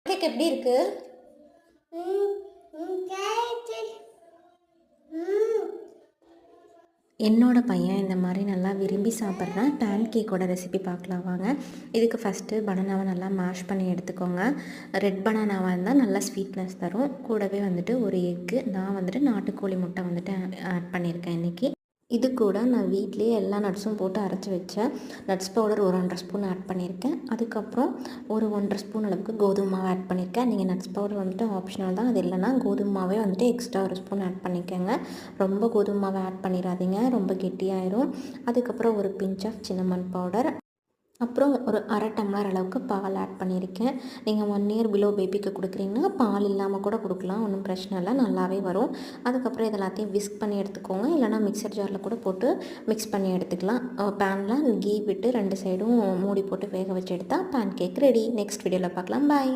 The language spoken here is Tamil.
கேக் எப்படி இருக்கு? என்னோட பையன் இந்த மாதிரி நல்லா விரும்பி சாப்பிட்றான். பேன் கேக்கோட ரெசிபி பார்க்கலாம் வாங்க. இதுக்கு ஃபஸ்ட்டு பனானாவை நல்லா மேஷ் பண்ணி எடுத்துக்கோங்க. ரெட் பனானாவாக இருந்தால் நல்லா ஸ்வீட்னஸ் தரும். கூடவே வந்துட்டு ஒரு எக்கு, நான் வந்துட்டு நாட்டுக்கோழி முட்டை வந்துட்டு ஆட் பண்ணியிருக்கேன் இன்றைக்கி. இது கூட நான் வீட்லேயே எல்லா நட்ஸும் போட்டு அரைச்சி வச்சேன். நட்ஸ் பவுடர் ஒரு 1½ ஸ்பூன் ஆட் பண்ணியிருக்கேன். அதுக்கப்புறம் ஒரு 1½ ஸ்பூன் அளவுக்கு கோதுமை மாவு ஆட் பண்ணியிருக்கேன். நீங்கள் நட்ஸ் பவுடர் வந்துட்டு ஆப்ஷனல் தான், அது இல்லைனா கோதுமை மாவே வந்துட்டு எக்ஸ்ட்ரா 1 ஸ்பூன் ஆட் பண்ணிக்கோங்க. ரொம்ப கோதுமை மாவை ஆட் பண்ணிடாதீங்க, ரொம்ப கெட்டியாயிரும். அதுக்கப்புறம் ஒரு பிஞ்ச் ஆஃப் சின்னமன் பவுடர், அப்புறம் ஒரு 1/2 டம்ளர் அளவுக்கு பால் ஆட் பண்ணியிருக்கேன். நீங்கள் 1 இயர் பிலோ பேபிக்கு கொடுக்குறீங்கன்னா பால் இல்லாமல் கூட கொடுக்கலாம், ஒன்றும் பிரச்சனை இல்லை, நல்லாவே வரும். அதுக்கப்புறம் இது எல்லாத்தையும் விஸ்க் பண்ணி எடுத்துக்கோங்க, இல்லைனா மிக்சர் ஜாரில் கூட போட்டு மிக்ஸ் பண்ணி எடுத்துக்கலாம். பேனில் கீ விட்டு 2 சைடும் மூடி போட்டு வேக வச்சு எடுத்தால் பேன் கேக் ரெடி. நெக்ஸ்ட் வீடியோவில் பார்க்கலாம். பாய்.